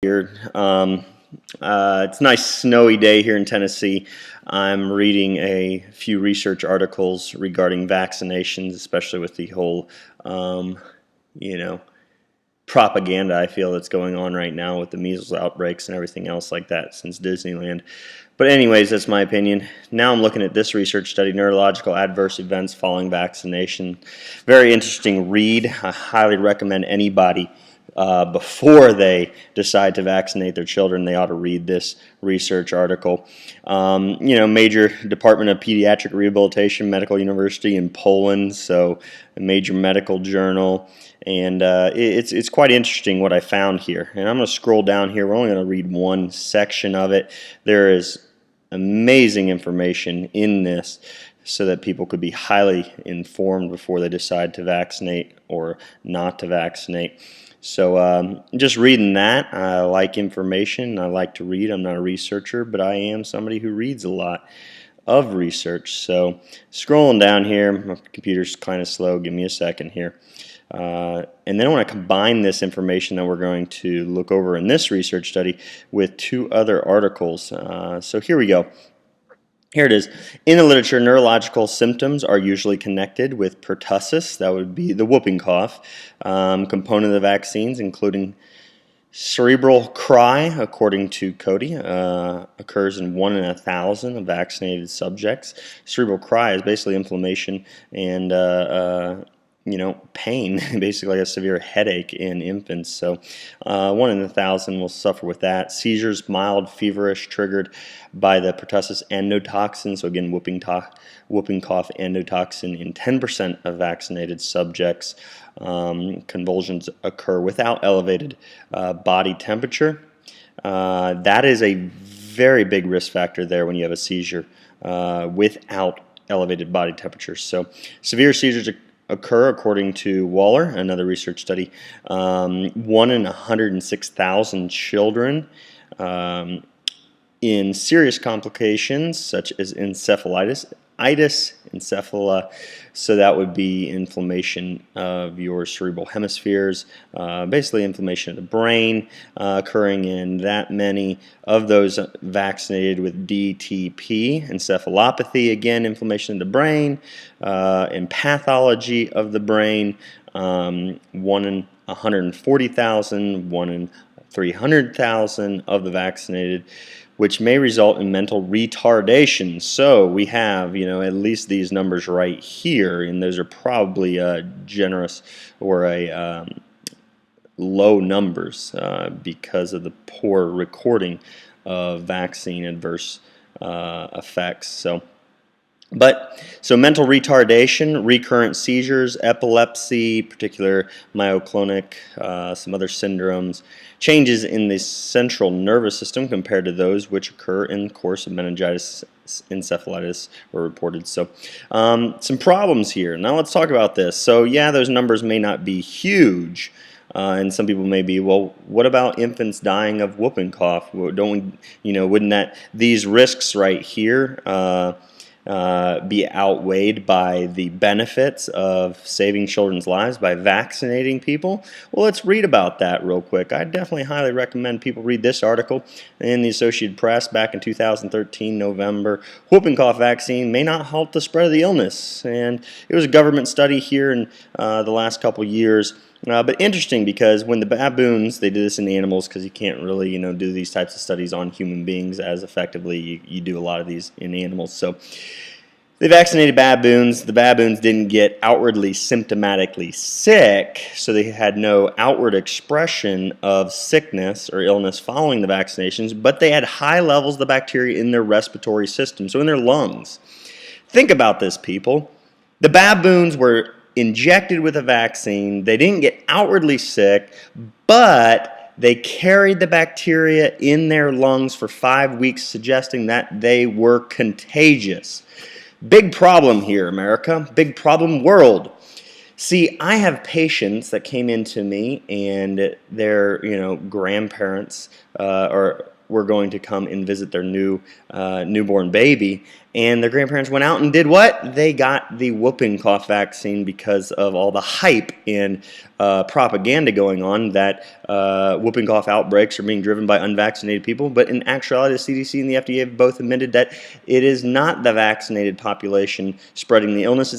here. It's a nice snowy day here in Tennessee. I'm reading a few research articles regarding vaccinations, especially with the whole, you know, propaganda I feel that's going on right now with the measles outbreaks and everything else like that since Disneyland. But anyways, that's my opinion. Now I'm looking at this research study, Neurological Adverse Events Following Vaccination. Very interesting read. I highly recommend anybody before they decide to vaccinate their children, they ought to read this research article. Major Department of Pediatric Rehabilitation, Medical University in Poland, so a major medical journal. And it's quite interesting what I found here. And I'm going to scroll down here. We're only going to read one section of it. There is amazing information in this so that people could be highly informed before they decide to vaccinate or not to vaccinate. So just reading that, I like information. I like to read. I'm not a researcher, but I am somebody who reads a lot of research. So scrolling down here, my computer's kind of slow. Give me a second here. And then I want to combine this information that we're going to look over in this research study with two other articles. So here we go. Here it is. In the literature, neurological symptoms are usually connected with pertussis, that would be the whooping cough, component of the vaccines, including cerebral cry, according to Cody, occurs in 1 in 1,000 of vaccinated subjects. Cerebral cry is basically inflammation and pain, basically a severe headache in infants. So 1 in 1,000 will suffer with that. Seizures, mild, feverish, triggered by the pertussis endotoxin. So again, whooping cough endotoxin in 10% of vaccinated subjects. Convulsions occur without elevated body temperature. That is a very big risk factor there when you have a seizure without elevated body temperature. So severe seizures occur, according to Waller, another research study, 1 in 106,000 children. In serious complications such as encephalitis, encephala, so that would be inflammation of your cerebral hemispheres, basically inflammation of the brain, occurring in that many of those vaccinated with DTP, encephalopathy, again, inflammation of the brain, and pathology of the brain, 1 in 140,000, 1 in 300,000 of the vaccinated, which may result in mental retardation. So we have, at least these numbers right here, and those are probably generous or low numbers because of the poor recording of vaccine adverse effects. So mental retardation, recurrent seizures, epilepsy, particular myoclonic, some other syndromes, changes in the central nervous system compared to those which occur in the course of meningitis, encephalitis were reported. So some problems here. Now let's talk about this. So yeah, those numbers may not be huge. And some people may be, well, what about infants dying of whooping cough? Wouldn't these risks right here be outweighed by the benefits of saving children's lives by vaccinating people? Well, let's read about that real quick. I definitely highly recommend people read this article in the Associated Press back in 2013, November. Whooping cough vaccine may not halt the spread of the illness. And it was a government study here in the last couple years. But interesting, because when the baboons, they did this in animals because you can't really do these types of studies on human beings as effectively. You do a lot of these in animals. So they vaccinated baboons. The baboons didn't get outwardly symptomatically sick, so they had no outward expression of sickness or illness following the vaccinations, but they had high levels of the bacteria in their respiratory system, so in their lungs. Think about this, people. The baboons were injected with a vaccine. They didn't get outwardly sick, but they carried the bacteria in their lungs for 5 weeks, suggesting that they were contagious. Big problem here, America. Big problem, world. See, I have patients that came into me, and their grandparents or were going to come and visit their newborn baby, and their grandparents went out and did what? They got the whooping cough vaccine because of all the hype and propaganda going on that whooping cough outbreaks are being driven by unvaccinated people. But in actuality, the CDC and the FDA have both admitted that it is not the vaccinated population spreading the illness.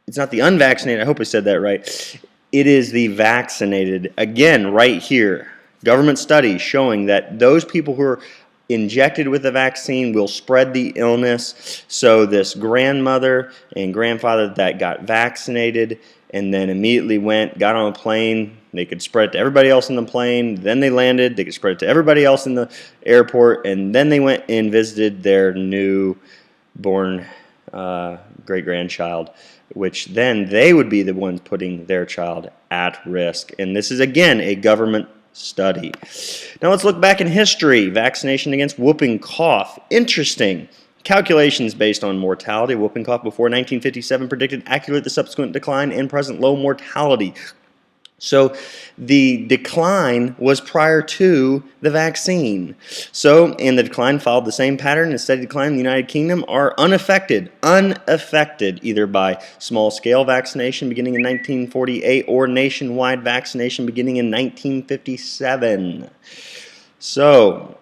It's not the unvaccinated. I hope I said that right. It is the vaccinated. Again, right here, government studies showing that those people who are injected with the vaccine will spread the illness. So this grandmother and grandfather that got vaccinated and then immediately got on a plane, they could spread it to everybody else in the plane. Then they landed, they could spread it to everybody else in the airport, and then they went and visited their newborn great-grandchild, which then they would be the ones putting their child at risk. And this is, again, a government study. Now let's look back in history. Vaccination against whooping cough. Interesting. Calculations based on mortality. Whooping cough before 1957 predicted accurately the subsequent decline and present low mortality. So the decline was prior to the vaccine. And the decline followed the same pattern. The steady decline in the United Kingdom are unaffected either by small-scale vaccination beginning in 1948 or nationwide vaccination beginning in 1957. So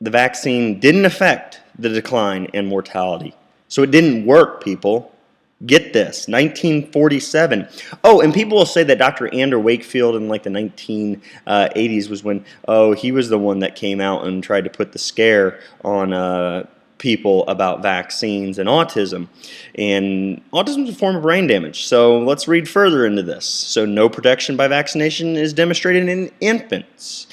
the vaccine didn't affect the decline in mortality. So it didn't work, people. Get this, 1947. Oh, and people will say that Dr. Andrew Wakefield in like the 1980s was when, he was the one that came out and tried to put the scare on people about vaccines and autism. And autism is a form of brain damage. So let's read further into this. So no protection by vaccination is demonstrated in infants.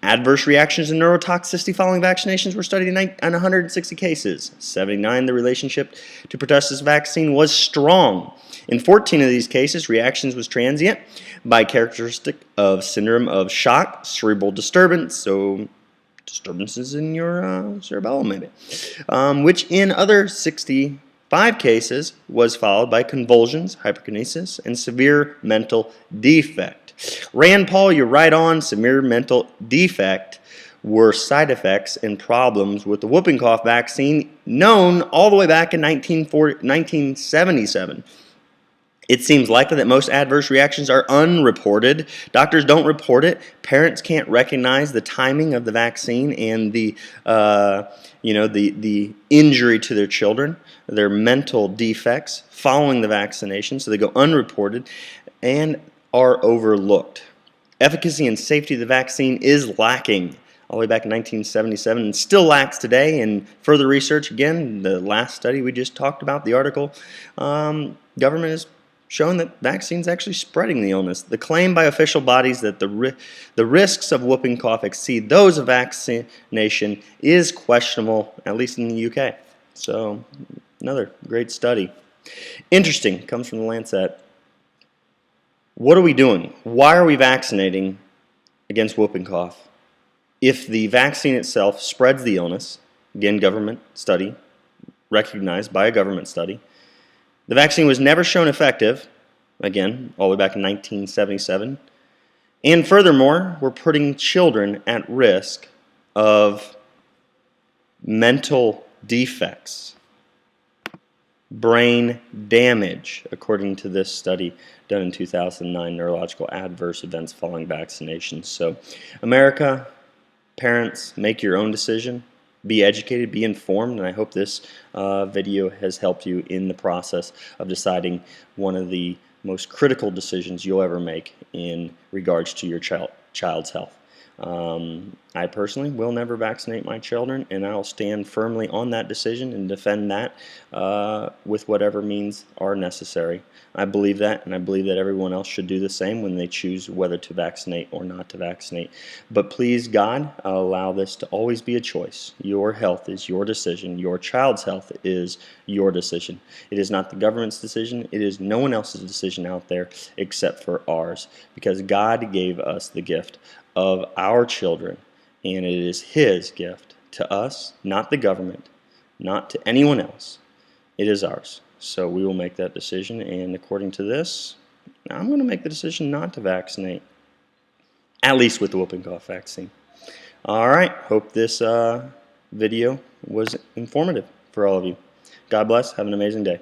Adverse reactions and neurotoxicity following vaccinations were studied in 160 cases. 79, the relationship to pertussis vaccine was strong. In 14 of these cases, reactions was transient by characteristic of syndrome of shock, cerebral disturbance, so disturbances in your cerebellum maybe, which in other 65 cases was followed by convulsions, hyperkinesis, and severe mental defect. Rand Paul, you're right on. Severe mental defect were side effects and problems with the whooping cough vaccine known all the way back in 1977. It seems likely that most adverse reactions are unreported. Doctors don't report it. Parents can't recognize the timing of the vaccine and the injury to their children, their mental defects following the vaccination, so they go unreported and are overlooked. Efficacy and safety of the vaccine is lacking all the way back in 1977 and still lacks today. And further research, again, the last study we just talked about, the article, government has shown that vaccines actually spreading the illness. The claim by official bodies that the risks of whooping cough exceed those of vaccination is questionable, at least in the UK. So another great study. Interesting, comes from the Lancet. What are we doing? Why are we vaccinating against whooping cough? If the vaccine itself spreads the illness, again, government study, recognized by a government study, the vaccine was never shown effective, again, all the way back in 1977, and furthermore, we're putting children at risk of mental defects, brain damage, according to this study done in 2009, Neurological Adverse Events Following Vaccinations. So, America, parents, make your own decision. Be educated, be informed, and I hope this video has helped you in the process of deciding one of the most critical decisions you'll ever make in regards to your child's health. I personally will never vaccinate my children, and I'll stand firmly on that decision and defend that with whatever means are necessary. I believe that, and I believe that everyone else should do the same when they choose whether to vaccinate or not to vaccinate. But please, God, allow this to always be a choice. Your health is your decision. Your child's health is your decision. It is not the government's decision. It is no one else's decision out there except for ours, because God gave us the gift of our children, and it is His gift to us, not the government, not to anyone else. It is ours. So we will make that decision, and according to this, I'm going to make the decision not to vaccinate, at least with the whooping cough vaccine. All right, hope this video was informative for all of you. God bless. Have an amazing day.